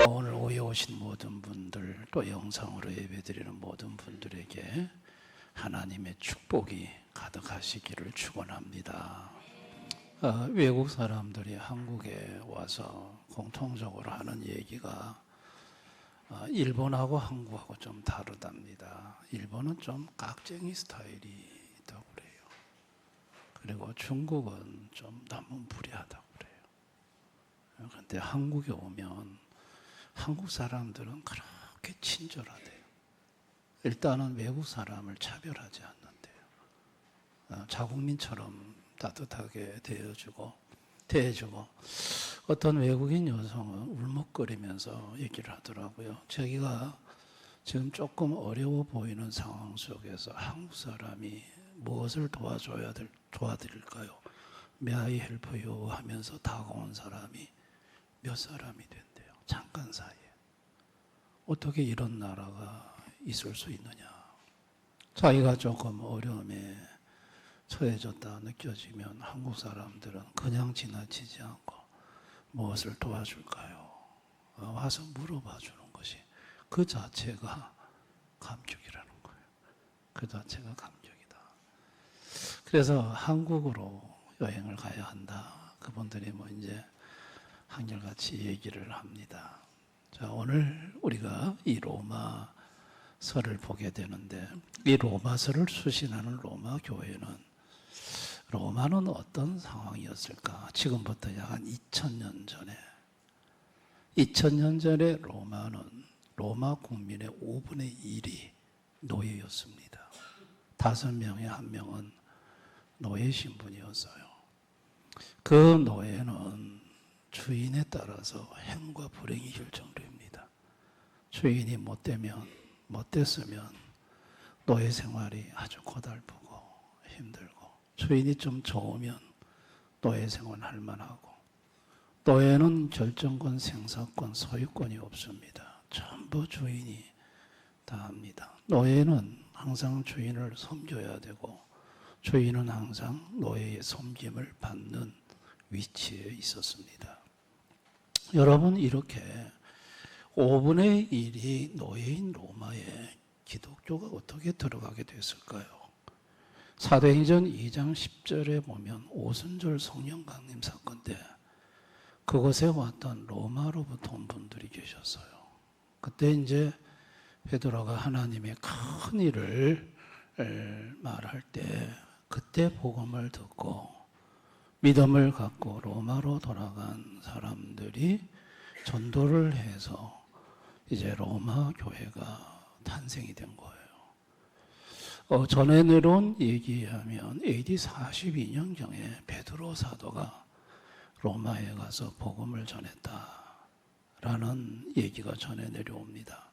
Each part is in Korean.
오늘 오해 오신 모든 분들, 또 영상으로 예배드리는 모든 분들에게 하나님의 축복이 가득하시기를 축원합니다. 외국 사람들이 한국에 와서 공통적으로 하는 얘기가 일본하고 한국하고 좀 다르답니다. 일본은 좀 깍쟁이 스타일이 있다고 그래요. 그리고 중국은 좀 남문부리하다고 그래요. 그런데 한국에 오면 한국 사람들은 그렇게 친절하대요. 일단은 외국 사람을 차별하지 않는데요. 자국민처럼 따뜻하게 대해주고 어떤 외국인 여성은 울먹거리면서 얘기를 하더라고요. 자기가 지금 조금 어려워 보이는 상황 속에서 한국 사람이 무엇을 도와드릴까요? May I help you? 하면서 다가온 사람이 몇 사람이 된대요. 잠깐 사이에. 어떻게 이런 나라가 있을 수 있느냐. 자기가 조금 어려움에 처해졌다 느껴지면 한국 사람들은 그냥 지나치지 않고 무엇을 도와줄까요? 와서 물어봐 주는 것이 그 자체가 감격이라는 거예요. 그 자체가 감격이다. 그래서 한국으로 여행을 가야 한다. 그분들이 이제 한결같이 얘기를 합니다. 자, 오늘 우리가 이 로마서를 보게 되는데 이 로마서를 수신하는 로마 교회는 로마는 어떤 상황이었을까? 지금부터 약 한 2000년 전에 로마는 로마 국민의 5분의 1이 노예였습니다. 5명에 1명은 노예 신분이었어요. 그 노예는 주인에 따라서 행과 불행이 결정됩니다. 주인이 못됐으면 노예 생활이 아주 고달프고 힘들고, 주인이 좀 좋으면 노예 생활 할 만하고, 노예는 결정권, 생사권, 소유권이 없습니다. 전부 주인이 다 합니다. 노예는 항상 주인을 섬겨야 되고, 주인은 항상 노예의 섬김을 받는 위치에 있었습니다. 여러분, 이렇게 5분의 1이 노예인 로마에 기독교가 어떻게 들어가게 됐을까요? 사도행전 2장 10절에 보면 오순절 성령 강림 사건 때 그곳에 왔던 로마로부터 온 분들이 계셨어요. 그때 이제 베드로가 하나님의 큰 일을 말할 때 그때 복음을 듣고 믿음을 갖고 로마로 돌아간 사람들이 전도를 해서 이제 로마 교회가 탄생이 된 거예요. 전해 내려온 얘기하면 AD 42년경에 베드로 사도가 로마에 가서 복음을 전했다라는 얘기가 전해 내려옵니다.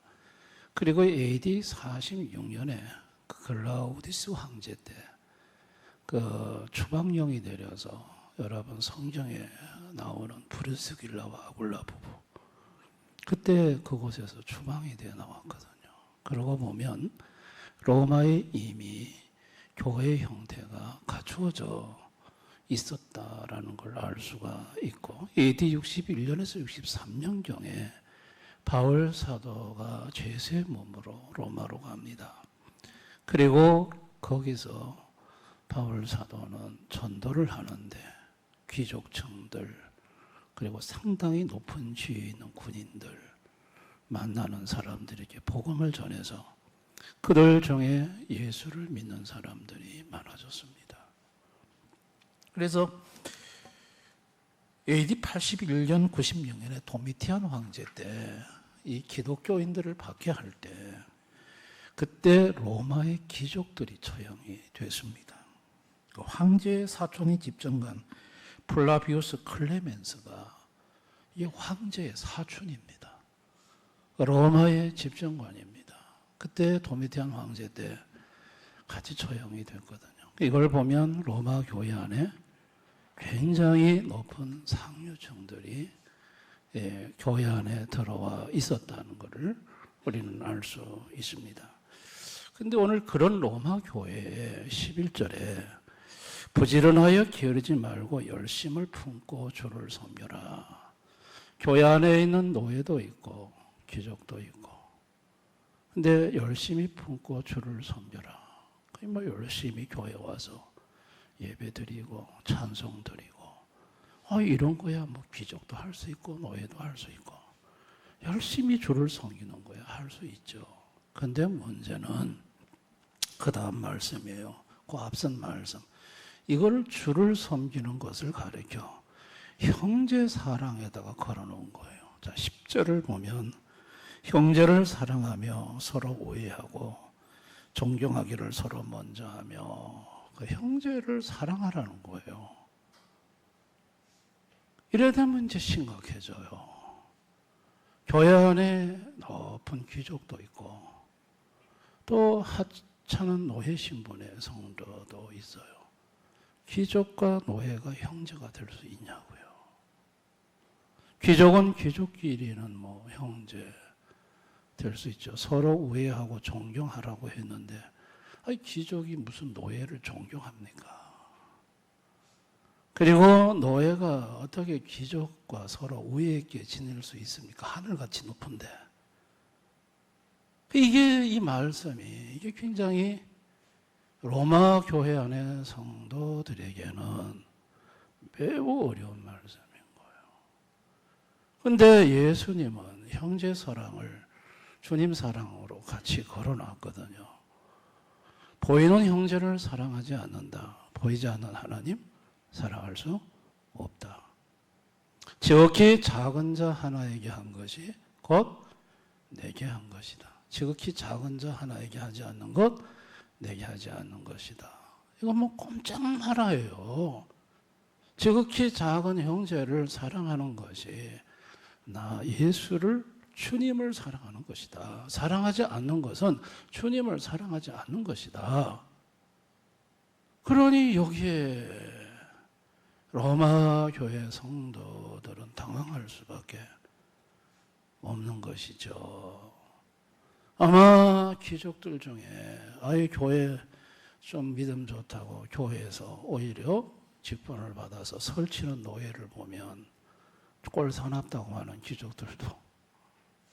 그리고 AD 46년에 글라우디스 황제 때 그 추방령이 내려서 여러분 성경에 나오는 브리스길라와 아굴라 부부, 그때 그곳에서 추방이 되어 나왔거든요. 그러고 보면 로마에 이미 교회의 형태가 갖추어져 있었다라는 걸 알 수가 있고, AD 61년에서 63년경에 바울 사도가 죄수의 몸으로 로마로 갑니다. 그리고 거기서 바울 사도는 전도를 하는데 귀족층들, 그리고 상당히 높은 지위에 있는 군인들, 만나는 사람들에게 복음을 전해서 그들 중에 예수를 믿는 사람들이 많아졌습니다. 그래서 AD 81년, 96년에 도미티안 황제 때 이 기독교인들을 박해할 때 그때 로마의 귀족들이 처형이 됐습니다. 그 황제의 사촌이 집정관 플라비우스 클레멘스가 이 황제의 사촌입니다. 로마의 집정관입니다. 그때 도미티안 황제 때 같이 처형이 됐거든요. 이걸 보면 로마 교회 안에 굉장히 높은 상류층들이 교회 안에 들어와 있었다는 것을 우리는 알 수 있습니다. 근데 오늘 그런 로마 교회의 11절에 부지런하여 게으르지 말고 열심을 품고 주를 섬겨라. 교회 안에 있는 노예도 있고 귀족도 있고, 근데 열심히 품고 주를 섬겨라. 뭐 열심히 교회 와서 예배 드리고 찬송 드리고, 이런 거야 뭐 귀족도 할 수 있고 노예도 할 수 있고, 열심히 주를 섬기는 거야 할 수 있죠. 근데 문제는 그 다음 말씀이에요. 그 앞선 말씀. 이걸 주를 섬기는 것을 가리켜 형제 사랑에다가 걸어놓은 거예요. 자, 10절을 보면 형제를 사랑하며 서로 오해하고 존경하기를 서로 먼저 하며, 그 형제를 사랑하라는 거예요. 이래 되면 이제 심각해져요. 교회 안에 높은 귀족도 있고 또 하찮은 노예 신분의 성도도 있어요. 귀족과 노예가 형제가 될 수 있냐고요. 귀족은 귀족끼리는 뭐 형제 될 수 있죠. 서로 우애하고 존경하라고 했는데, 귀족이 무슨 노예를 존경합니까? 그리고 노예가 어떻게 귀족과 서로 우애 있게 지낼 수 있습니까? 하늘같이 높은데. 이 말씀이 이게 굉장히 로마 교회 안의 성도들에게는 매우 어려운 말씀인 거예요. 그런데 예수님은 형제 사랑을 주님 사랑으로 같이 걸어놨거든요. 보이는 형제를 사랑하지 않는다. 보이지 않는 하나님 사랑할 수 없다. 지극히 작은 자 하나에게 한 것이 곧 내게 한 것이다. 지극히 작은 자 하나에게 하지 않는 것 내게 하지 않는 것이다. 이거 뭐 꼼짝 말아요. 지극히 작은 형제를 사랑하는 것이 나 예수를 주님을 사랑하는 것이다. 사랑하지 않는 것은 주님을 사랑하지 않는 것이다. 그러니 여기에 로마 교회 성도들은 당황할 수밖에 없는 것이죠. 아마 귀족들 중에 교회 좀 믿음 좋다고 교회에서 오히려 직분을 받아서 설치는 노예를 보면 꼴 사납다고 하는 귀족들도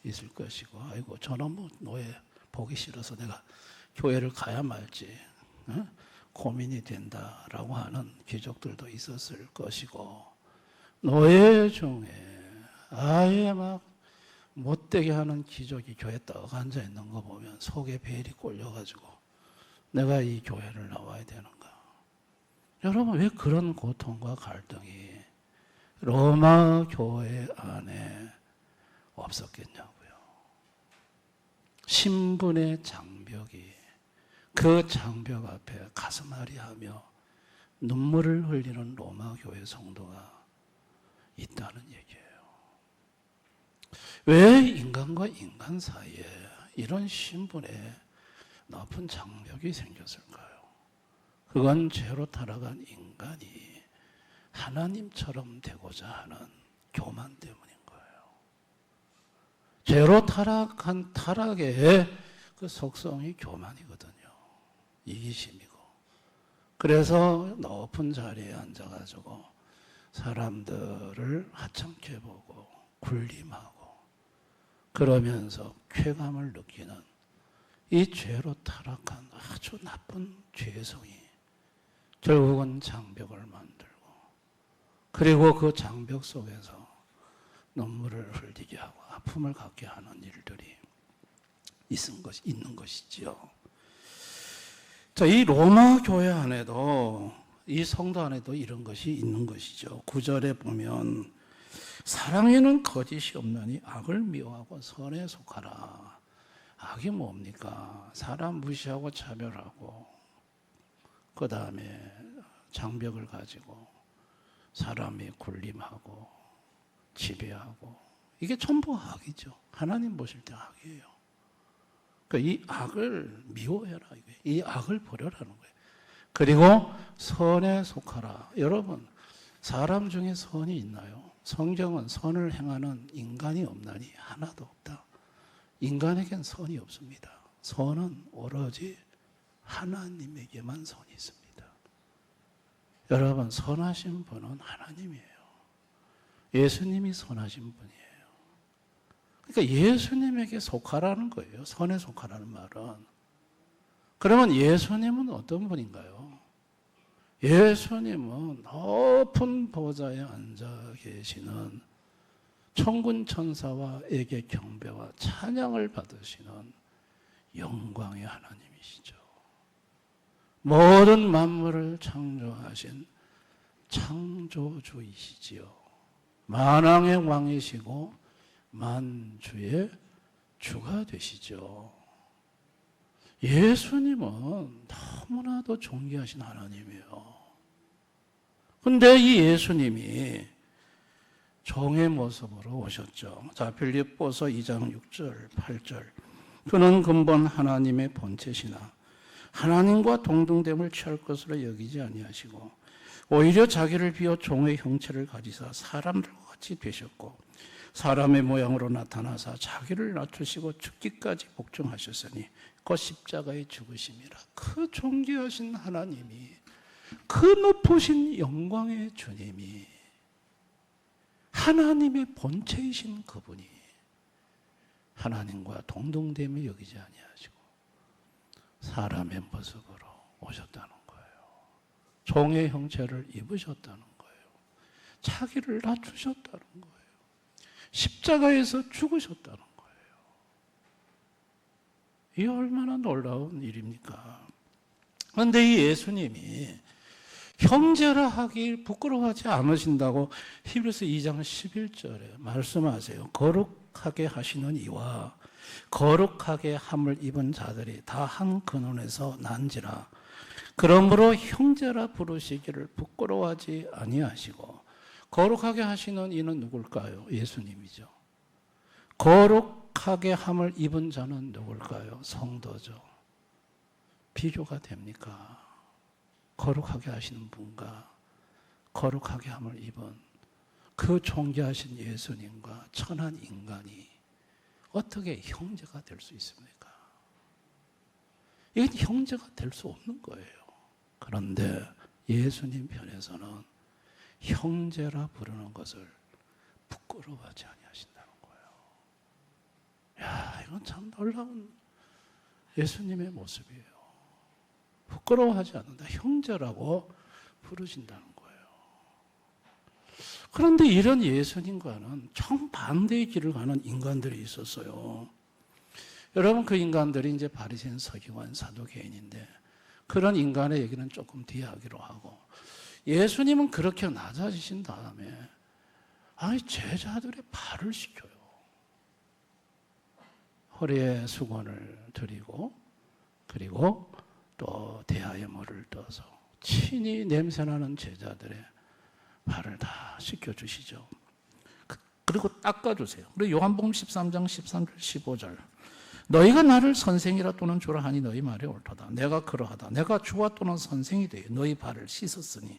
있을 것이고, 저는 뭐 노예 보기 싫어서 내가 교회를 가야 말지 고민이 된다라고 하는 귀족들도 있었을 것이고, 노예 중에 아예 막 못되게 하는 귀족이 교회에 떡 앉아 있는 거 보면 속에 벨이 꼴려가지고 내가 이 교회를 나와야 되는가. 여러분, 왜 그런 고통과 갈등이 로마 교회 안에 없었겠냐고요. 신분의 장벽이 그 장벽 앞에 가슴앓이하며 눈물을 흘리는 로마 교회 성도가 있다는 얘기예요. 왜 인간과 인간 사이에 이런 신분의 높은 장벽이 생겼을까요? 그건 죄로 타락한 인간이 하나님처럼 되고자 하는 교만 때문인 거예요. 죄로 타락한 타락의 그 속성이 교만이거든요. 이기심이고. 그래서 높은 자리에 앉아가지고 사람들을 하찮게 보고 군림하고 그러면서 쾌감을 느끼는 이 죄로 타락한 아주 나쁜 죄성이 결국은 장벽을 만들고, 그리고 그 장벽 속에서 눈물을 흘리게 하고 아픔을 갖게 하는 일들이 있는 것이지요. 자, 이 로마 교회 안에도, 이 성도 안에도 이런 것이 있는 것이죠. 9절에 보면 사랑에는 거짓이 없나니 악을 미워하고 선에 속하라. 악이 뭡니까? 사람 무시하고 차별하고, 그 다음에 장벽을 가지고 사람이 군림하고 지배하고, 이게 전부 악이죠. 하나님 보실 때 악이에요. 그러니까 이 악을 미워해라. 이 악을 버려라는 거예요. 그리고 선에 속하라. 여러분, 사람 중에 선이 있나요? 성경은 선을 행하는 인간이 없나니 하나도 없다. 인간에겐 선이 없습니다. 선은 오로지 하나님에게만 선이 있습니다. 여러분, 선하신 분은 하나님이에요. 예수님이 선하신 분이에요. 그러니까 예수님에게 속하라는 거예요. 선에 속하라는 말은. 그러면 예수님은 어떤 분인가요? 예수님은 높은 보좌에 앉아 계시는 천군 천사와 에게 경배와 찬양을 받으시는 영광의 하나님이시죠. 모든 만물을 창조하신 창조주이시지요. 만왕의 왕이시고 만주의 주가 되시죠. 예수님은 너무나도 존귀하신 하나님이에요. 근데 이 예수님이 종의 모습으로 오셨죠. 자, 빌립보서 2장 6절, 8절. 그는 근본 하나님의 본체시나 하나님과 동등됨을 취할 것으로 여기지 아니하시고 오히려 자기를 비워 종의 형체를 가지사 사람들과 같이 되셨고 사람의 모양으로 나타나사 자기를 낮추시고 죽기까지 복종하셨으니 그 십자가의 죽으심이라. 그 존귀하신 하나님이, 그 높으신 영광의 주님이, 하나님의 본체이신 그분이 하나님과 동등됨을 여기지 아니하시고 사람의 모습으로 오셨다는 거예요. 종의 형체를 입으셨다는 거예요. 자기를 낮추셨다는 거예요. 십자가에서 죽으셨다는 거예요. 이게 얼마나 놀라운 일입니까? 그런데 이 예수님이 형제라 하기 부끄러워하지 않으신다고 히브리서 2장 11절에 말씀하세요. 거룩하게 하시는 이와 거룩하게 함을 입은 자들이 다 한 근원에서 난지라. 그러므로 형제라 부르시기를 부끄러워하지 아니하시고. 거룩하게 하시는 이는 누굴까요? 예수님이죠. 거룩하게 함을 입은 자는 누굴까요? 성도죠. 비교가 됩니까? 거룩하게 하시는 분과 거룩하게 함을 입은 그 존귀하신 예수님과 천한 인간이 어떻게 형제가 될 수 있습니까? 이건 형제가 될 수 없는 거예요. 그런데 예수님 편에서는 형제라 부르는 것을 부끄러워하지 아니하신다는 거예요. 야, 이건 참 놀라운 예수님의 모습이에요. 부끄러워하지 않는다. 형제라고 부르신다는 거예요. 그런데 이런 예수님과는 정반대의 길을 가는 인간들이 있었어요. 여러분, 그 인간들이 이제 바리새인, 서기관, 사두개인인데 그런 인간의 얘기는 조금 뒤에 하기로 하고, 예수님은 그렇게 낮아지신 다음에 제자들의 발을 씻겨요. 허리에 수건을 드리고 그리고 또 대야에 물을 떠서 친히 냄새나는 제자들의 발을 다 씻겨주시죠. 그리고 닦아주세요. 그리고 요한복음 13장 13절 15절. 너희가 나를 선생이라 또는 주라 하니 너희 말이 옳도다. 내가 그러하다. 내가 주와 또는 선생이 되어 너희 발을 씻었으니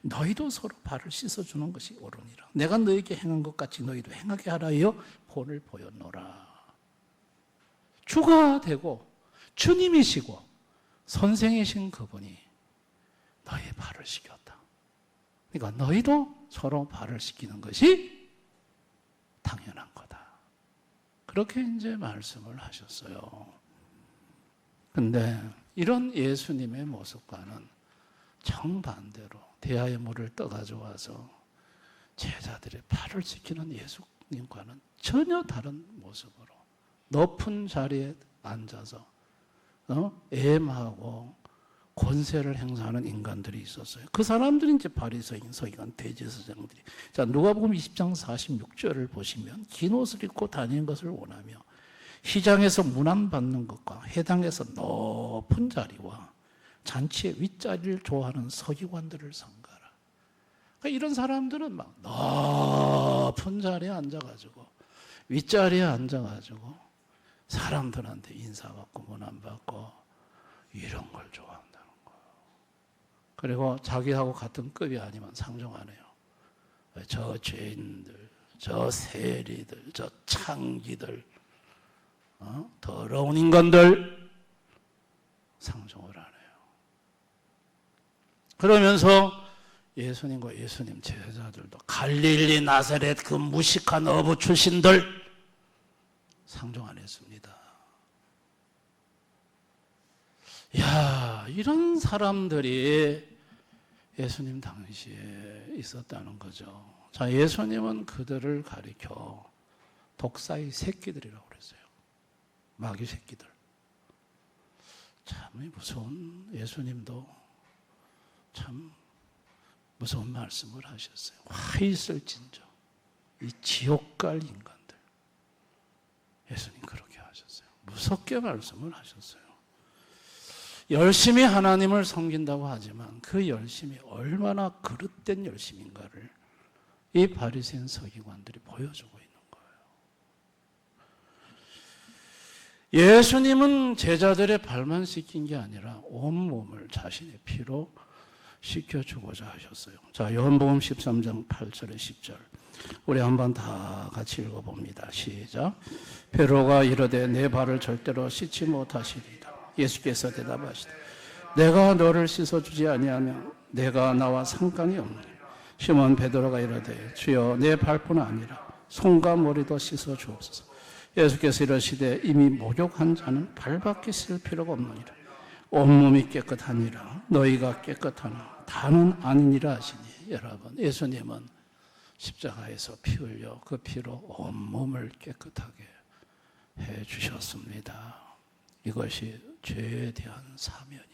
너희도 서로 발을 씻어주는 것이 옳으니라. 내가 너희에게 행한 것 같이 너희도 행하게 하라여 본을 보였노라. 주가 되고 주님이시고 선생이신 그분이 너희 발을 씻겼다. 그러니까 너희도 서로 발을 씻기는 것이 당연한 거다. 그렇게 이제 말씀을 하셨어요. 근데 이런 예수님의 모습과는 정반대로 대야의 물을 떠가져와서 제자들의 발을 씻기는 예수님과는 전혀 다른 모습으로 높은 자리에 앉아서 애엠하고 권세를 행사하는 인간들이 있었어요. 그 사람들이 이제 바리새인, 서기관, 대제사장들이. 자, 누가복음 20장 46절을 보시면 긴 옷을 입고 다니는 것을 원하며 시장에서 문안받는 것과 회당에서 높은 자리와 잔치의 윗자리를 좋아하는 서기관들을 삼가라. 그러니까 이런 사람들은 막 높은 자리에 앉아가지고 윗자리에 앉아가지고 사람들한테 인사받고 문안받고 이런 걸 좋아한다는 거예요. 그리고 자기하고 같은 급이 아니면 상종 안 해요. 저 죄인들, 저 세리들, 저 창기들, 더러운 인간들 상종을 안 해요. 그러면서 예수님과 예수님 제자들도 갈릴리 나사렛 그 무식한 어부 출신들 상종 안 했습니다. 야, 이런 사람들이 예수님 당시에 있었다는 거죠. 자, 예수님은 그들을 가리켜 독사의 새끼들이라고 그랬어요. 마귀 새끼들. 참 무서운, 예수님도 참 무서운 말씀을 하셨어요. 화 있을진저 이 지옥 갈 인간들. 예수님 그렇게 하셨어요. 무섭게 말씀을 하셨어요. 열심히 하나님을 섬긴다고 하지만 그 열심이 얼마나 그릇된 열심인가를 이 바리새인 서기관들이 보여주고 있는 거예요. 예수님은 제자들의 발만 씻긴 게 아니라 온몸을 자신의 피로 씻겨주고자 하셨어요. 자, 요한복음 13장 8절에 10절 우리 한번 다 같이 읽어봅니다. 시작. 베드로가 이르되 내 발을 절대로 씻지 못하시리이다. 예수께서 대답하시되 내가 너를 씻어주지 아니하면 내가 나와 상관이 없느니라. 시몬 베드로가 이르되 주여 내 발뿐 아니라 손과 머리도 씻어주옵소서. 예수께서 이르시되 이미 목욕한 자는 발밖에 씻을 필요가 없느니라. 온몸이 깨끗하니라. 너희가 깨끗하나 다는 아니니라 하시니. 여러분, 예수님은 십자가에서 피 흘려 그 피로 온몸을 깨끗하게 해 주셨습니다. 이것이 죄에 대한 사면이에요.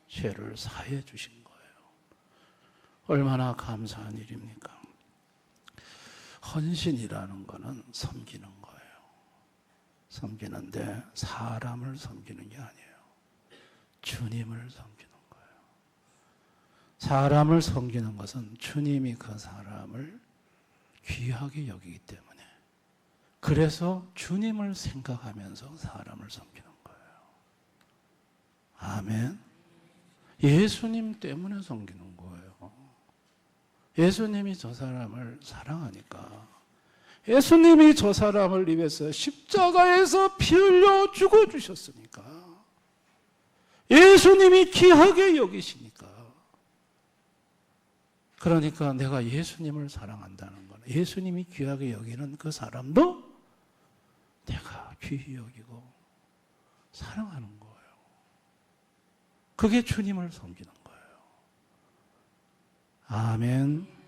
죄를 사해 주신 거예요. 얼마나 감사한 일입니까? 헌신이라는 것은 섬기는 거예요. 섬기는데 사람을 섬기는 게 아니에요. 주님을 섬기는 거예요. 사람을 섬기는 것은 주님이 그 사람을 귀하게 여기기 때문에, 그래서 주님을 생각하면서 사람을 섬기는 거예요. 아멘. 예수님 때문에 섬기는 거예요. 예수님이 저 사람을 사랑하니까, 예수님이 저 사람을 위해서 십자가에서 피 흘려 죽어주셨으니까, 예수님이 귀하게 여기시니까, 그러니까 내가 예수님을 사랑한다는 거는 예수님이 귀하게 여기는 그 사람도 내가 귀히 여기고 사랑하는 거예요. 그게 주님을 섬기는 거예요. 아멘.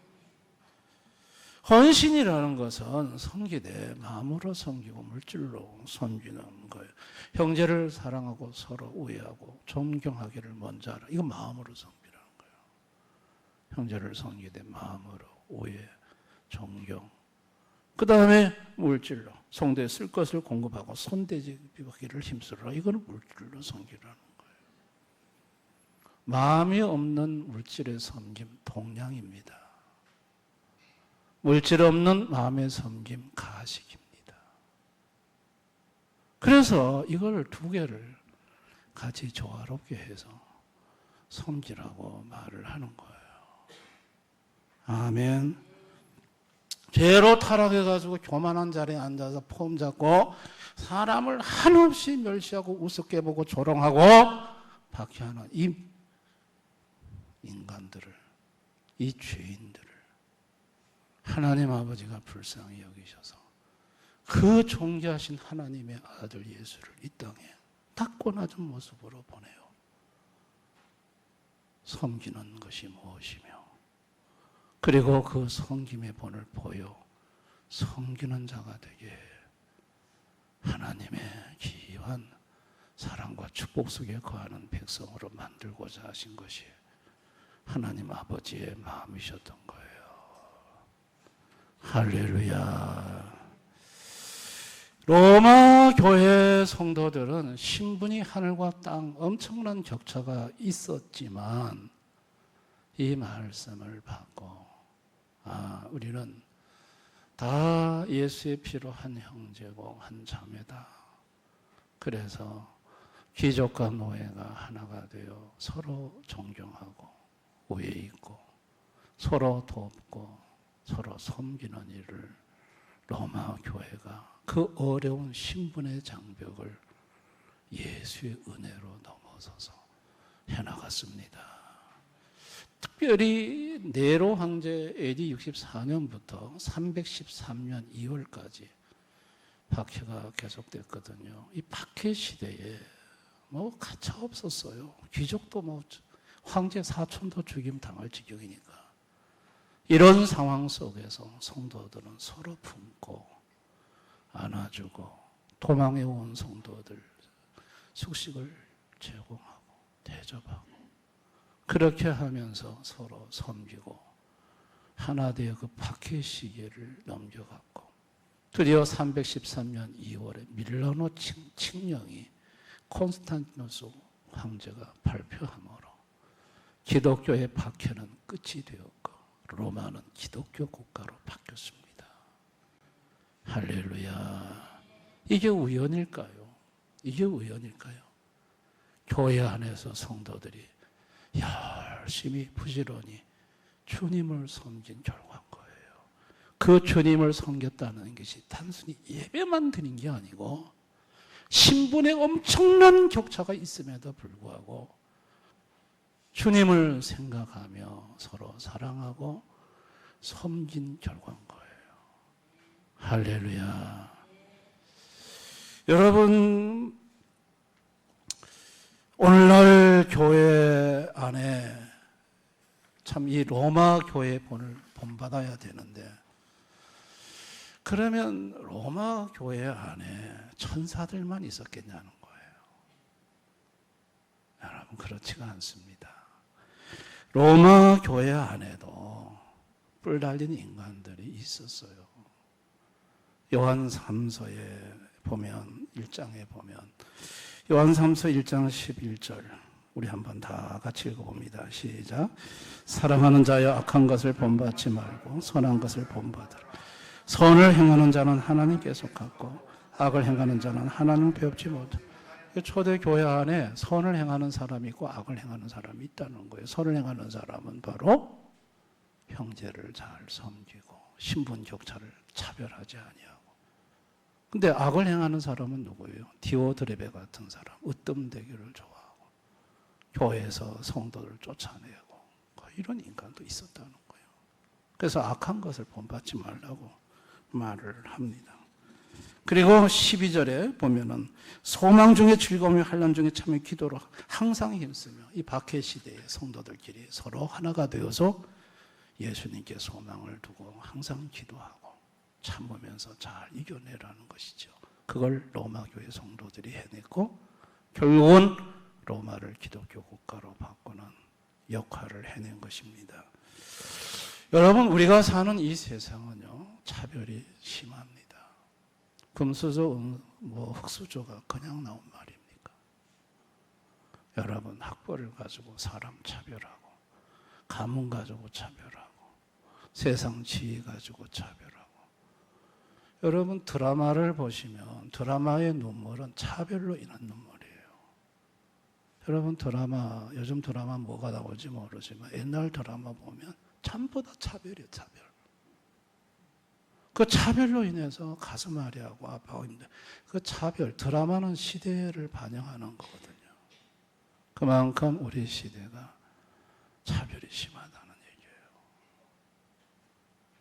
헌신이라는 것은 섬기되 마음으로 섬기고 물질로 섬기는 거예요. 형제를 사랑하고 서로 우애하고 존경하기를 먼저 하라. 이거 마음으로 섬기라는 거예요. 형제를 섬기되 마음으로 우애, 존경. 그 다음에 물질로 성도에 쓸 것을 공급하고 손대지기를 힘쓰라. 이거는 물질로 섬기라는 거예요. 마음이 없는 물질의 섬김 동량입니다. 물질 없는 마음의 섬김 가식입니다. 그래서 이걸 두 개를 같이 조화롭게 해서 섬기라고 말을 하는 거예요. 아멘. 죄로 타락해가지고 교만한 자리에 앉아서 폼 잡고 사람을 한없이 멸시하고 우습게 보고 조롱하고 박해하는 이 인간들을, 이 죄인들을 하나님 아버지가 불쌍히 여기셔서 그 존귀하신 하나님의 아들 예수를 이 땅에 닦고 낮은 모습으로 보내요. 섬기는 것이 무엇이며, 그리고 그 섬김의 본을 보여 섬기는 자가 되게 하나님의 귀한 사랑과 축복 속에 거하는 백성으로 만들고자 하신 것이 하나님 아버지의 마음이셨던 거예요. 할렐루야. 로마 교회 성도들은 신분이 하늘과 땅 엄청난 격차가 있었지만 이 말씀을 받고, 우리는 다 예수의 피로 한 형제고 한 자매다. 그래서 귀족과 노예가 하나가 되어 서로 존경하고 우애 있고 서로 돕고 서로 섬기는 일을 로마 교회가 그 어려운 신분의 장벽을 예수의 은혜로 넘어서서 해나갔습니다. 특별히 네로 황제 AD 64년부터 313년 2월까지 박해가 계속됐거든요. 이 박해 시대에 뭐 가차 없었어요. 귀족도 뭐 황제 사촌도 죽임 당할 지경이니까. 이런 상황 속에서 성도들은 서로 품고 안아주고 도망해 온 성도들 숙식을 제공하고 대접하고 그렇게 하면서 서로 섬기고 하나 되어 그 박해 시기를 넘겨갔고 드디어 313년 2월에 밀라노 칙령이 콘스탄티누스 황제가 발표함으로 기독교의 박해는 끝이 되었고 로마는 기독교 국가로 바뀌었습니다. 할렐루야. 이게 우연일까요? 이게 우연일까요? 교회 안에서 성도들이 열심히 부지런히 주님을 섬긴 결과인 거예요. 그 주님을 섬겼다는 것이 단순히 예배만 드린 게 아니고 신분의 엄청난 격차가 있음에도 불구하고 주님을 생각하며 서로 사랑하고 섬긴 결과인 거예요. 할렐루야. 여러분, 오늘날 교회 안에 참 이 로마 교회 본받아야 되는데 그러면 로마 교회 안에 천사들만 있었겠냐는 거예요. 여러분, 그렇지가 않습니다. 로마 교회 안에도 뿔 달린 인간들이 있었어요. 요한 3서에 보면 1장에 보면 요한 3서 1장 11절 우리 한번 다 같이 읽어봅니다. 시작. 사랑하는 자여 악한 것을 본받지 말고 선한 것을 본받으라. 선을 행하는 자는 하나님께 속하고 악을 행하는 자는 하나님을 배웁지 못하라. 초대교회 안에 선을 행하는 사람이 있고 악을 행하는 사람이 있다는 거예요. 선을 행하는 사람은 바로 형제를 잘 섬기고 신분 격차를 차별하지 아니하고. 근데 악을 행하는 사람은 누구예요? 디오드레베 같은 사람, 으뜸되기를 좋아하고 교회에서 성도를 쫓아내고 이런 인간도 있었다는 거예요. 그래서 악한 것을 본받지 말라고 말을 합니다. 그리고 12절에 보면은 소망 중에 즐거움이 환난 중에 참여 기도로 항상 힘쓰며 이 박해 시대의 성도들끼리 서로 하나가 되어서 예수님께 소망을 두고 항상 기도하고 참으면서 잘 이겨내라는 것이죠. 그걸 로마 교회 성도들이 해냈고 결국은 로마를 기독교 국가로 바꾸는 역할을 해낸 것입니다. 여러분, 우리가 사는 이 세상은요 차별이 심합니다. 금수저, 흙수저가 그냥 나온 말입니까? 여러분, 학벌을 가지고 사람 차별하고 가문 가지고 차별하고 세상 지위 가지고 차별하고 여러분, 드라마를 보시면 드라마의 눈물은 차별로 인한 눈물이에요. 여러분, 요즘 드라마 뭐가 나올지 모르지만 옛날 드라마 보면 전부 다 차별이에요. 차별. 그 차별로 인해서 가슴 아리하고 아파하고 힘들어요. 그 차별, 드라마는 시대를 반영하는 거거든요. 그만큼 우리 시대가 차별이 심하다는 얘기예요.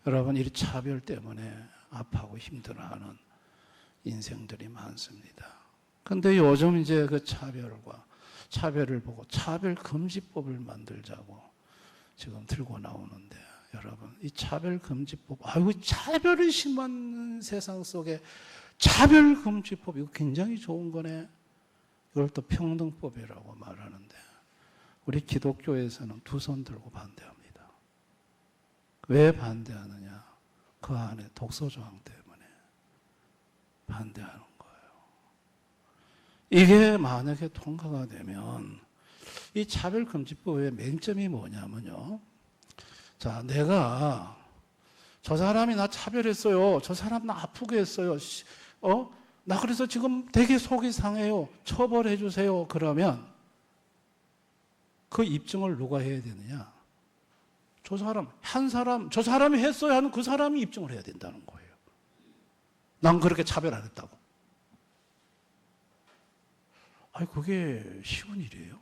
여러분, 이 차별 때문에 아파하고 힘들어하는 인생들이 많습니다. 그런데 요즘 이제 그 차별을 보고 차별금지법을 만들자고 지금 들고 나오는데 여러분, 이 차별금지법, 차별이 심한 세상 속에 차별금지법, 이거 굉장히 좋은 거네. 이걸 또 평등법이라고 말하는데 우리 기독교에서는 두 손 들고 반대합니다. 왜 반대하느냐? 그 안에 독소조항 때문에 반대하는 거예요. 이게 만약에 통과가 되면 이 차별금지법의 맹점이 뭐냐면요. 자, 내가 저 사람이 나 차별했어요. 저 사람 나 아프게 했어요. 나 그래서 지금 되게 속이 상해요. 처벌해 주세요. 그러면 그 입증을 누가 해야 되느냐? 저 사람이 했어야 하는 그 사람이 입증을 해야 된다는 거예요. 난 그렇게 차별 안 했다고. 그게 쉬운 일이에요?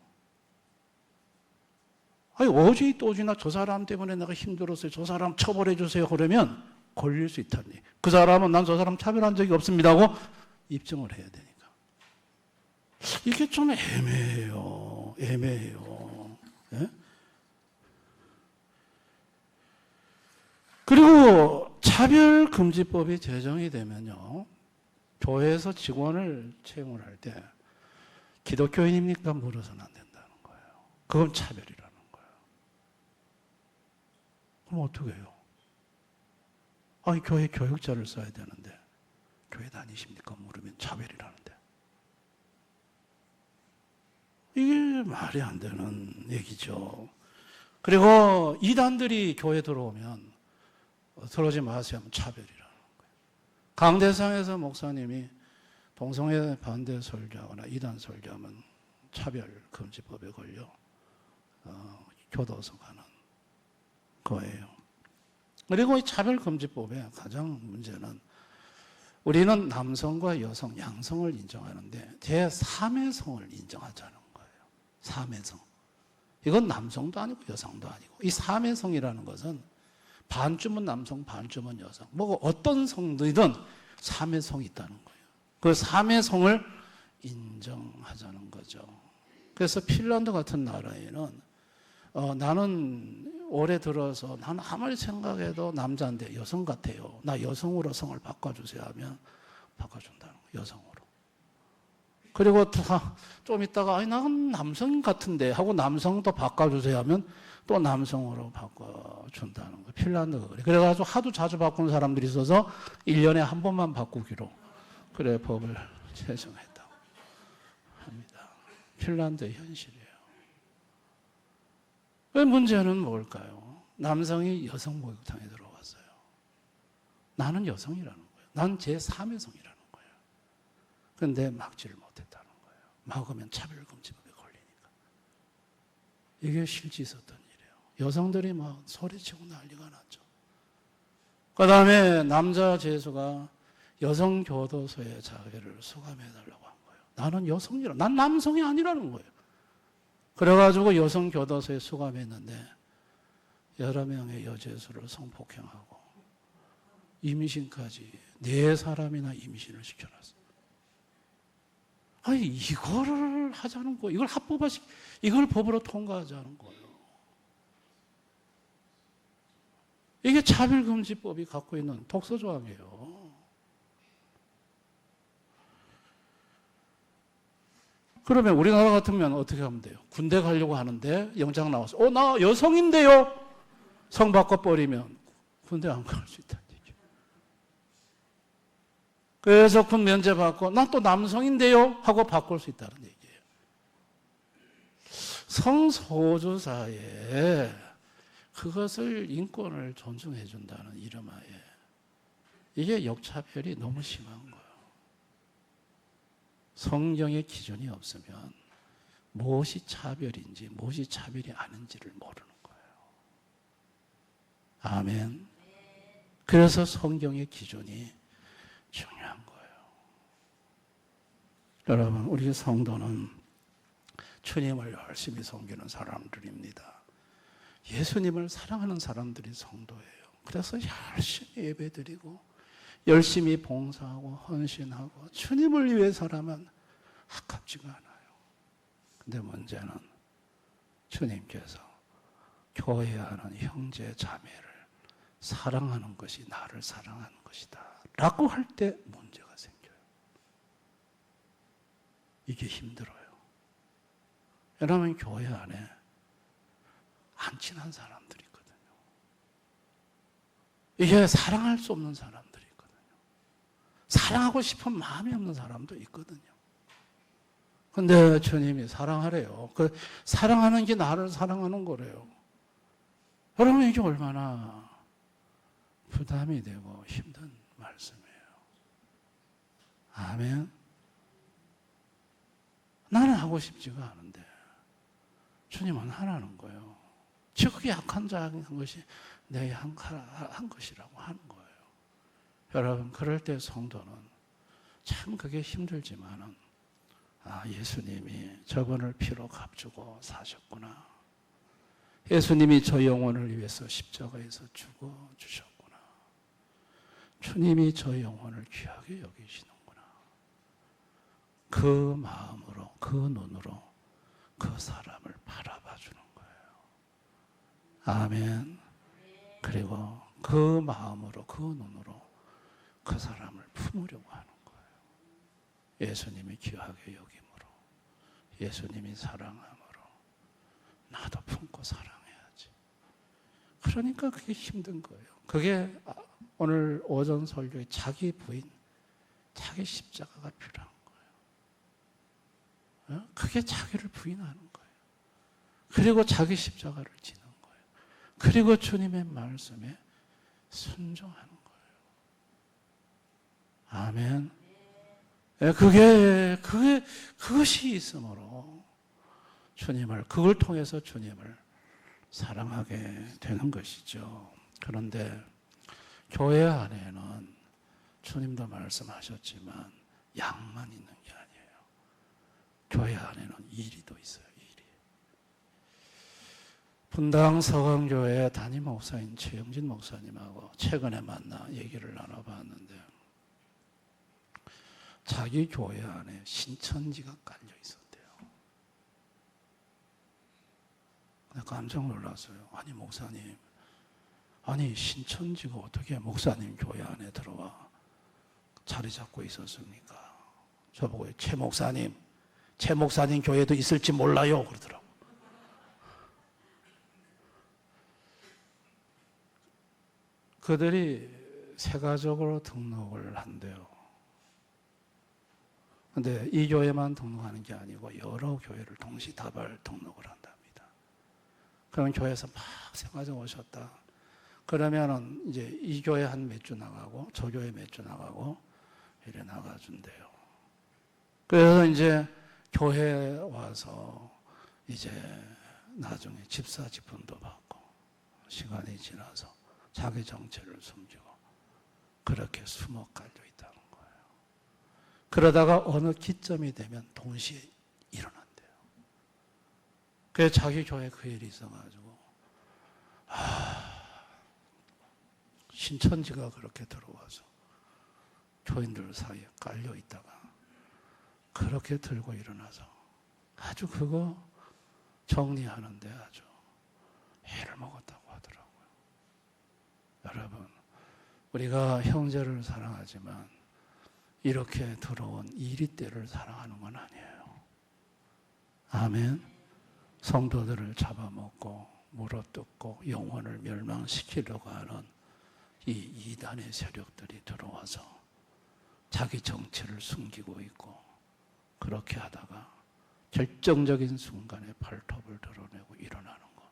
아니, 어제 또지나 저 사람 때문에 내가 힘들었어요. 저 사람 처벌해 주세요. 그러면 걸릴 수 있다니. 그 사람은 난 저 사람 차별한 적이 없습니다 하고 입증을 해야 되니까. 이게 좀 애매해요. 애매해요. 예? 그리고 차별금지법이 제정이 되면요, 교회에서 직원을 채용을 할 때 기독교인입니까? 물어서는 안 된다는 거예요. 그건 차별이라는 거예요. 그럼 어떻게 해요? 아니, 교회 교육자를 써야 되는데 교회 다니십니까? 물으면 차별이라는데. 이게 말이 안 되는 얘기죠. 그리고 이단들이 교회 들어오면 들어오지 마세요 하면 차별이라는 거예요. 강대상에서 목사님이 동성애 반대 설교하거나 이단 설교하면 차별금지법에 걸려 교도소 가는 거예요. 그리고 이 차별금지법의 가장 문제는 우리는 남성과 여성, 양성을 인정하는데 제3의 성을 인정하자는 거예요. 3의 성. 이건 남성도 아니고 여성도 아니고, 이 3의 성이라는 것은 반쯤은 남성, 반쯤은 여성. 뭐 어떤 성들이든 3의 성이 있다는 거예요. 그 3의 성을 인정하자는 거죠. 그래서 핀란드 같은 나라에는 나는 올해 들어서 나는 아무리 생각해도 남자인데 여성 같아요. 나 여성으로 성을 바꿔주세요 하면 바꿔준다는 거예요. 여성으로. 그리고 좀 있다가 아니 나는 남성 같은데 하고 남성도 바꿔주세요 하면 또 남성으로 바꿔준다는 거예요. 핀란드가 그래. 그래가지고 하도 자주 바꾸는 사람들이 있어서 1년에 한 번만 바꾸기로 그래 법을 제정했다고 합니다. 핀란드의 현실이에요. 왜 문제는 뭘까요? 남성이 여성 목욕탕에 들어갔어요. 나는 여성이라는 거예요. 난 제3의 성이라는 거예요. 그런데 막지를 못했다는 거예요. 막으면 차별금지법에 걸리니까. 이게 실제 있었던 일이에요. 여성들이 막 소리치고 난리가 났죠. 그 다음에 남자 재수가 여성 교도소의 자회를 수감해달라고 한 거예요. 나는 여성이라, 난 남성이 아니라는 거예요. 그래가지고 여성 교도소에 수감했는데 여러 명의 여재수를 성폭행하고 임신까지 4사람이나 임신을 시켜놨어요. 아니 이거를 하자는 거예요. 이걸 합법화시, 이걸 법으로 통과하자는 거예요. 이게 차별금지법이 갖고 있는 독소조항이에요. 그러면 우리나라 같으면 어떻게 하면 돼요? 군대 가려고 하는데 영장 나와서 나 여성인데요? 성 바꿔버리면 군대 안 갈 수 있다는 얘기예요. 그래서 군 면제 받고 난 또 남성인데요? 하고 바꿀 수 있다는 얘기예요. 성소수 사회에 그것을 인권을 존중해 준다는 이름하에 이게 역차별이 너무 심한 거예요. 성경의 기준이 없으면 무엇이 차별인지 무엇이 차별이 아닌지를 모르는 거예요. 아멘. 그래서 성경의 기준이 중요한 거예요. 여러분, 우리 성도는 주님을 열심히 섬기는 사람들입니다. 예수님을 사랑하는 사람들이 성도예요. 그래서 열심히 예배드리고 열심히 봉사하고 헌신하고 주님을 위해 살아만 아깝지가 않아요. 근데 문제는 주님께서 교회에 하는 형제 자매를 사랑하는 것이 나를 사랑하는 것이다 라고 할 때 문제가 생겨요. 이게 힘들어요. 여러분, 교회 안에 안 친한 사람들이 있거든요. 이게 사랑할 수 없는 사람들이 있거든요. 사랑하고 싶은 마음이 없는 사람도 있거든요. 근데 주님이 사랑하래요. 그 사랑하는 게 나를 사랑하는 거래요. 여러분, 이게 얼마나 부담이 되고 힘든 말씀이에요. 아멘. 나는 하고 싶지가 않은데 주님은 하라는 거예요. 지극히 약한 자한 것이 내 한 것이라고 하는 거예요. 여러분, 그럴 때 성도는 참 그게 힘들지만은 예수님이 저분을 피로 값주고 사셨구나. 예수님이 저 영혼을 위해서 십자가에서 죽어주셨구나. 주님이 저 영혼을 귀하게 여기시는구나. 그 마음으로, 그 눈으로 그 사람을 바라봐 주는 거예요. 아멘. 그리고 그 마음으로, 그 눈으로 그 사람을 품으려고 하는 거예요. 예수님이 귀하게 여김으로, 예수님이 사랑함으로 나도 품고 사랑해야지. 그러니까 그게 힘든 거예요. 그게 오늘 오전 설교에 자기 부인, 자기 십자가가 필요한 거예요. 그게 자기를 부인하는 거예요. 그리고 자기 십자가를 지는 거예요. 그리고 주님의 말씀에 순종하는 거예요. 아멘. 그것이 있으므로 그걸 통해서 주님을 사랑하게 되는 것이죠. 그런데 교회 안에는 주님도 말씀하셨지만 양만 있는 게 아니에요. 교회 안에는 일이도 있어요. 일이. 분당 서강교회 담임 목사인 최영진 목사님하고 최근에 만나 얘기를 나눠봤는데 자기 교회 안에 신천지가 깔려 있었대요. 깜짝 놀랐어요. 아니 목사님, 아니 신천지가 어떻게 목사님 교회 안에 들어와 자리 잡고 있었습니까? 저보고 최 목사님 교회도 있을지 몰라요 그러더라고. 그들이 세가족으로 등록을 한대요. 근데 이 교회만 등록하는 게 아니고 여러 교회를 동시다발 등록을 한답니다. 그러면 교회에서 막 생활에 오셨다. 그러면은 이제 이 교회 한 몇 주 나가고 저 교회 몇 주 나가고 이래 나가준대요. 그래서 이제 교회에 와서 이제 나중에 집사 지분도 받고 시간이 지나서 자기 정체를 숨기고 그렇게 숨어 깔려 있다는 거예요. 그러다가 어느 기점이 되면 동시에 일어난대요. 그래서 자기 교회에 그 일이 있어가지고 신천지가 그렇게 들어와서 교인들 사이에 깔려 있다가 그렇게 들고 일어나서 아주 그거 정리하는데 아주 애를 먹었다고 하더라고요. 여러분, 우리가 형제를 사랑하지만 이렇게 들어온 이리떼를 사랑하는 건 아니에요. 아멘. 성도들을 잡아먹고 물어뜯고 영혼을 멸망시키려고 하는 이 이단의 세력들이 들어와서 자기 정체를 숨기고 있고 그렇게 하다가 결정적인 순간에 발톱을 드러내고 일어나는 것.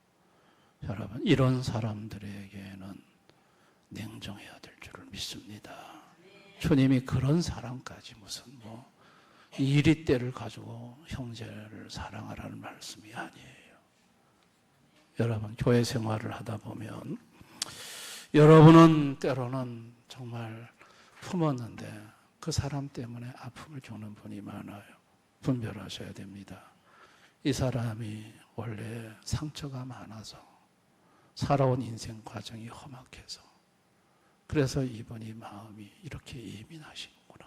여러분, 이런 사람들에게는 냉정해야 될 줄을 믿습니다. 주님이 그런 사람까지 무슨 이리떼를 가지고 형제를 사랑하라는 말씀이 아니에요. 여러분, 교회 생활을 하다 보면 여러분은 때로는 정말 품었는데 그 사람 때문에 아픔을 겪는 분이 많아요. 분별하셔야 됩니다. 이 사람이 원래 상처가 많아서 살아온 인생 과정이 험악해서 그래서 이분이 마음이 이렇게 예민하시는구나.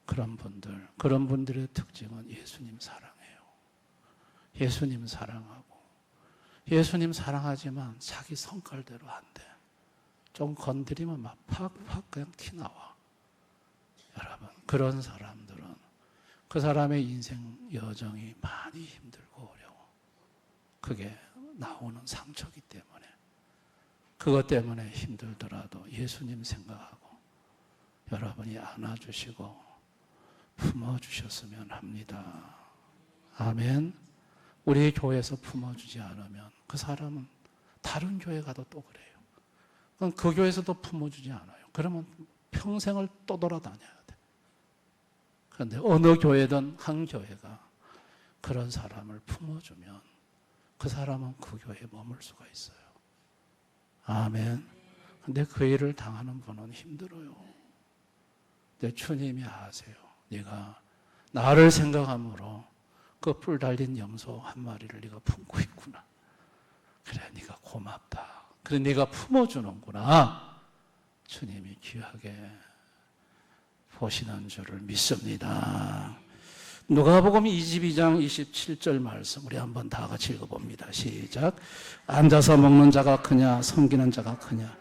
그런 분들의 특징은 예수님 사랑해요. 예수님 사랑하고 예수님 사랑하지만 자기 성깔대로 안 돼. 좀 건드리면 막 팍팍 그냥 튀나와. 여러분, 그런 사람들은 그 사람의 인생 여정이 많이 힘들고 어려워. 그게 나오는 상처기 때문에. 그것 때문에 힘들더라도 예수님 생각하고 여러분이 안아주시고 품어주셨으면 합니다. 아멘. 우리 교회에서 품어주지 않으면 그 사람은 다른 교회 가도 또 그래요. 그럼 그 교회에서도 품어주지 않아요. 그러면 평생을 또 돌아다녀야 돼. 그런데 어느 교회든 한 교회가 그런 사람을 품어주면 그 사람은 그 교회에 머물 수가 있어요. 아멘. 근데 그 일을 당하는 분은 힘들어요. 근데 주님이 아세요. 네가 나를 생각함으로 그 뿔 달린 염소 한 마리를 네가 품고 있구나. 그래, 네가 고맙다. 그래, 네가 품어주는구나. 주님이 귀하게 보시는 줄을 믿습니다. 누가복음 22장 27절 말씀 우리 한번 다 같이 읽어봅니다. 시작. 앉아서 먹는 자가 크냐 섬기는 자가 크냐.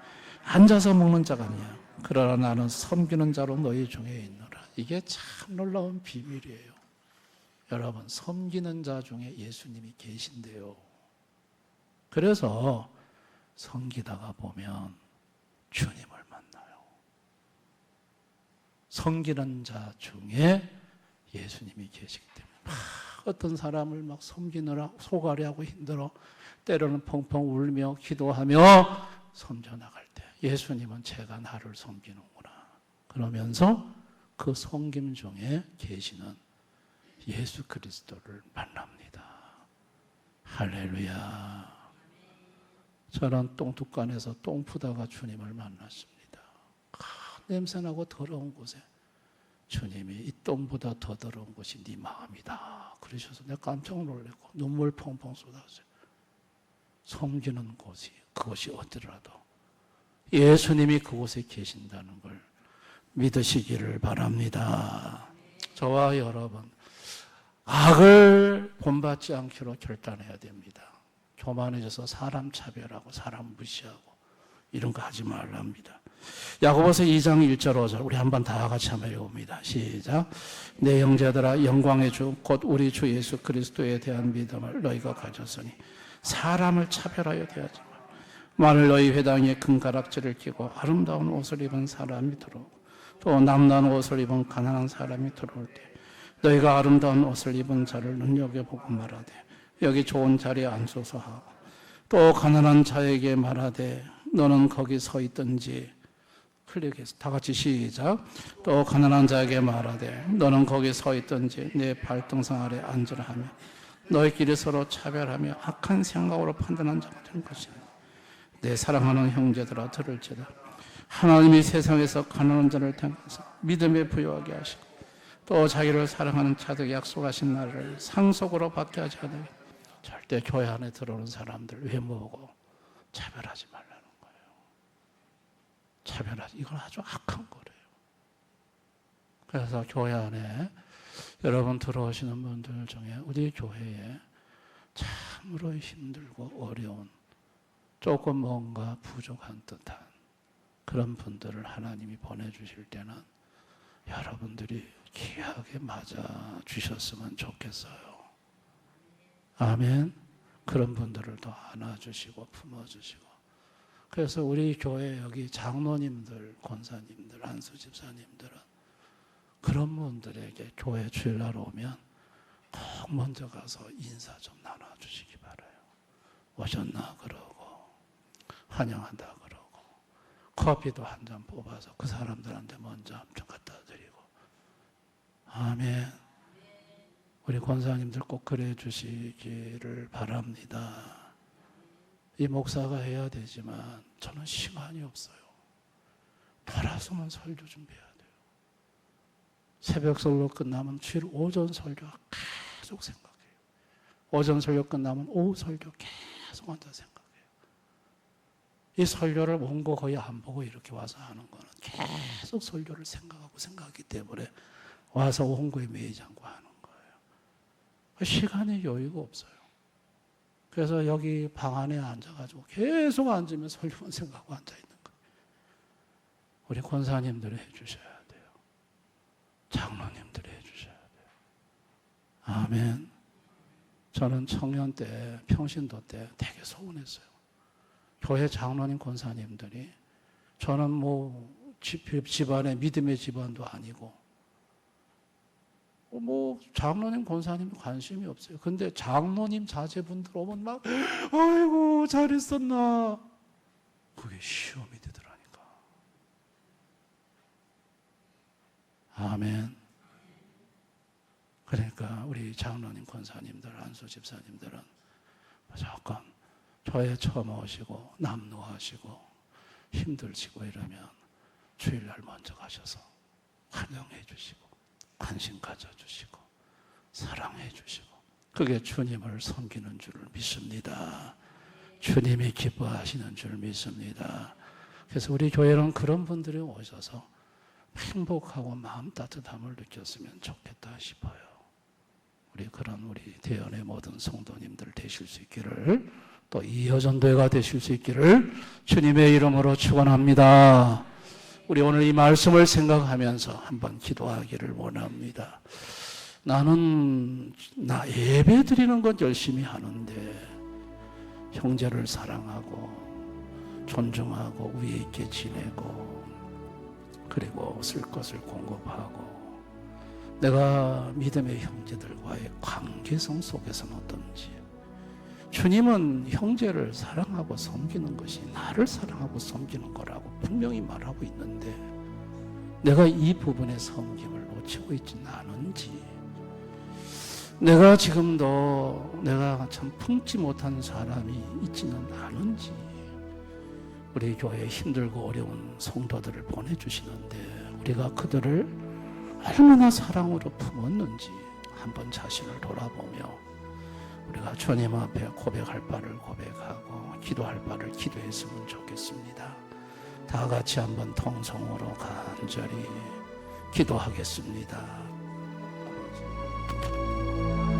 앉아서 먹는 자가 아니야. 그러나 나는 섬기는 자로 너희 중에 있노라. 이게 참 놀라운 비밀이에요. 여러분, 섬기는 자 중에 예수님이 계신데요. 그래서 섬기다가 보면 주님을 만나요. 섬기는 자 중에 예수님이 계시기 때문에 어떤 사람을 막 섬기느라 소가리하고 힘들어 때로는 펑펑 울며 기도하며 섬겨나갈 때 예수님은 제가 나를 섬기는구나 그러면서 그 섬김 중에 계시는 예수 그리스도를 만납니다. 할렐루야. 저는 똥뚜간에서 똥 푸다가 주님을 만났습니다. 냄새나고 더러운 곳에 주님이 이 똥보다 더 더러운 것이 네 마음이다 그러셔서 내가 깜짝 놀랐고 눈물 펑펑 쏟았어요. 섬기는 곳이 그것이 어디라도 예수님이 그곳에 계신다는 걸 믿으시기를 바랍니다. 저와 여러분 악을 본받지 않기로 결단해야 됩니다. 교만해져서 사람 차별하고 사람 무시하고 이런 거 하지 말랍니다. 야고보서 2장 1절 5절 우리 한번 다 같이 한번 읽어봅니다. 시작. 내 형제들아 영광의 주 곧 우리 주 예수 그리스도에 대한 믿음을 너희가 가졌으니 사람을 차별하여 대하지 말. 만일 너희 회당에 금가락지를 끼고 아름다운 옷을 입은 사람이 들어오고 또 남난 옷을 입은 가난한 사람이 들어올 때 너희가 아름다운 옷을 입은 자를 눈여겨보고 말하되 여기 좋은 자리에 앉소서 하고 또 가난한 자에게 말하되 너는 거기 서 있든지 클릭해서 다 같이 시작. 또 가난한 자에게 말하되 너는 거기 서 있든지 내 발등상 아래 앉으라 하며 너희끼리 서로 차별하며 악한 생각으로 판단한 자가 된 것이니 내 사랑하는 형제들아 들을지다. 하나님이 세상에서 가난한 자를 택하사 믿음에 부여하게 하시고 또 자기를 사랑하는 자들에게 약속하신 날을 상속으로 받게 하지 않으니 절대 교회 안에 들어오는 사람들 외모 보고 차별하지 말라는 거예요. 차별하지, 이건 아주 악한 거래요. 그래서 교회 안에 여러분 들어오시는 분들 중에 우리 교회에 참으로 힘들고 어려운 조금 뭔가 부족한 듯한 그런 분들을 하나님이 보내주실 때는 여러분들이 귀하게 맞아 주셨으면 좋겠어요. 아멘. 그런 분들을 더 안아주시고 품어주시고. 그래서 우리 교회 여기 장로님들, 권사님들, 안수집사님들은 그런 분들에게 교회 주일날 오면 꼭 먼저 가서 인사 좀 나눠주시기 바라요. 오셨나 그러고 환영한다 그러고 커피도 한 잔 뽑아서 그 사람들한테 먼저 좀 갖다 드리고. 아멘. 우리 권사님들 꼭 그래 주시기를 바랍니다. 이 목사가 해야 되지만 저는 시간이 없어요. 돌아서만 설교 준비해야 돼요. 새벽 설교 끝나면 주일 오전 설교가 계속 생각해요. 오전 설교 끝나면 오후 설교 계속 앉아 생각해요. 이 설교를 원고 거의 안 보고 이렇게 와서 하는 거는 계속 설교를 생각하기 때문에 와서 원고에 매이지 않고 하는 거예요. 시간에 여유가 없어요. 그래서 여기 방 안에 앉아가지고 계속 앉으면 설교만 생각하고 앉아있는 거예요. 우리 권사님들이 해주셔야 돼요. 장로님들이 해주셔야 돼요. 아멘. 저는 청년 때, 평신도 때 되게 서운했어요. 교회 장로님 권사님들이 저는 뭐 집안에 믿음의 집안도 아니고 뭐 장로님 권사님 관심이 없어요. 근데 장로님 자제분들 오면 막 아이고 잘했었나 그게 시험이 되더라니까. 아멘. 그러니까 우리 장로님 권사님들 안수집사님들은 무조건 교회 처음 오시고 남노하시고 힘들시고 이러면 주일날 먼저 가셔서 환영해 주시고 관심 가져주시고 사랑해 주시고 그게 주님을 섬기는 줄을 믿습니다. 주님이 기뻐하시는 줄 믿습니다. 그래서 우리 교회는 그런 분들이 오셔서 행복하고 마음 따뜻함을 느꼈으면 좋겠다 싶어요. 우리 대연의 모든 성도님들 되실 수 있기를, 또 이여전도회가 되실 수 있기를 주님의 이름으로 축원합니다. 우리 오늘 이 말씀을 생각하면서 한번 기도하기를 원합니다. 나는 예배 드리는 것 열심히 하는데 형제를 사랑하고 존중하고 위에 있게 지내고 그리고 쓸 것을 공급하고 내가 믿음의 형제들과의 관계성 속에서는 어떤지, 주님은 형제를 사랑하고 섬기는 것이 나를 사랑하고 섬기는 거라고 분명히 말하고 있는데 내가 이 부분의 섬김을 놓치고 있지는 않은지, 내가 지금도 내가 참 품지 못한 사람이 있지는 않은지, 우리 교회에 힘들고 어려운 성도들을 보내주시는데 우리가 그들을 얼마나 사랑으로 품었는지 한번 자신을 돌아보며 우리가 주님 앞에 고백할 바를 고백하고 기도할 바를 기도했으면 좋겠습니다. 다 같이 한번 통성으로 간절히 기도하겠습니다.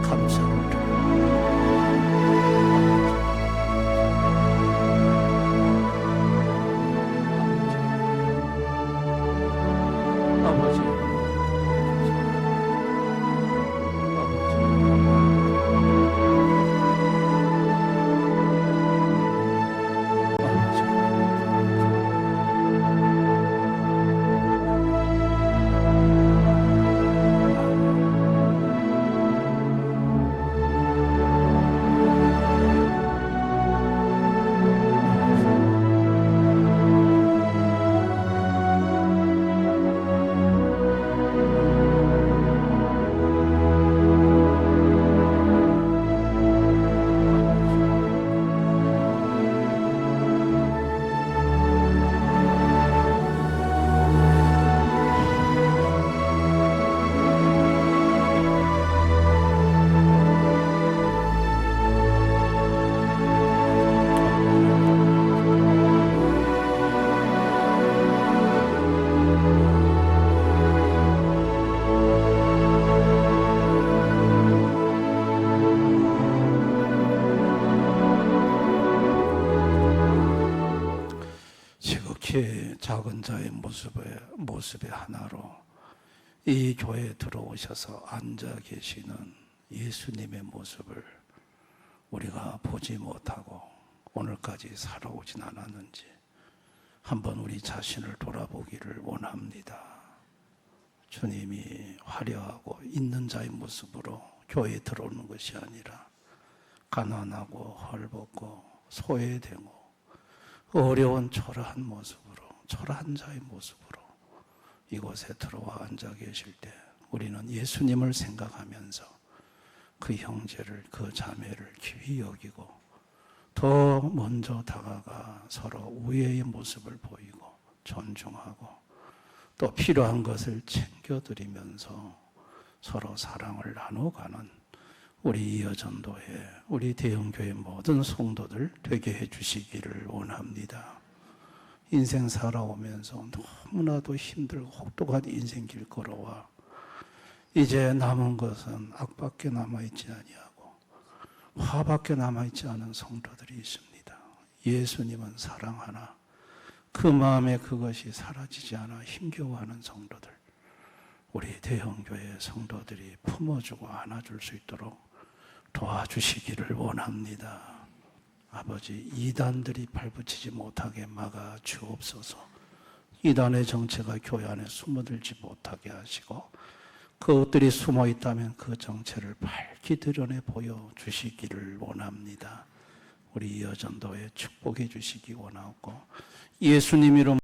감사를 아버지, 작은 자의 모습의 하나로 이 교회에 들어오셔서 앉아 계시는 예수님의 모습을 우리가 보지 못하고 오늘까지 살아오진 않았는지 한번 우리 자신을 돌아보기를 원합니다. 주님이 화려하고 있는 자의 모습으로 교회에 들어오는 것이 아니라 가난하고 헐벗고 소외되고 어려운 초라한 모습으로, 초라한 자의 모습으로 이곳에 들어와 앉아 계실 때 우리는 예수님을 생각하면서 그 형제를, 그 자매를 귀히 여기고 더 먼저 다가가 서로 우애의 모습을 보이고 존중하고 또 필요한 것을 챙겨드리면서 서로 사랑을 나눠가는 우리 이여전도회, 우리 대형교회 모든 성도들 되게 해주시기를 원합니다. 인생 살아오면서 너무나도 힘들고 혹독한 인생길 걸어와 이제 남은 것은 악밖에 남아있지 아니하고 화밖에 남아있지 않은 성도들이 있습니다. 예수님은 사랑하나 그 마음에 그것이 사라지지 않아 힘겨워하는 성도들, 우리 대형교회 성도들이 품어주고 안아줄 수 있도록 도와주시기를 원합니다. 아버지, 이단들이 발붙이지 못하게 막아 주옵소서. 이단의 정체가 교회 안에 숨어들지 못하게 하시고 그것들이 숨어 있다면 그 정체를 밝히 드러내 보여주시기를 원합니다. 우리 이여전도에 축복해 주시기 원하고 예수님 이름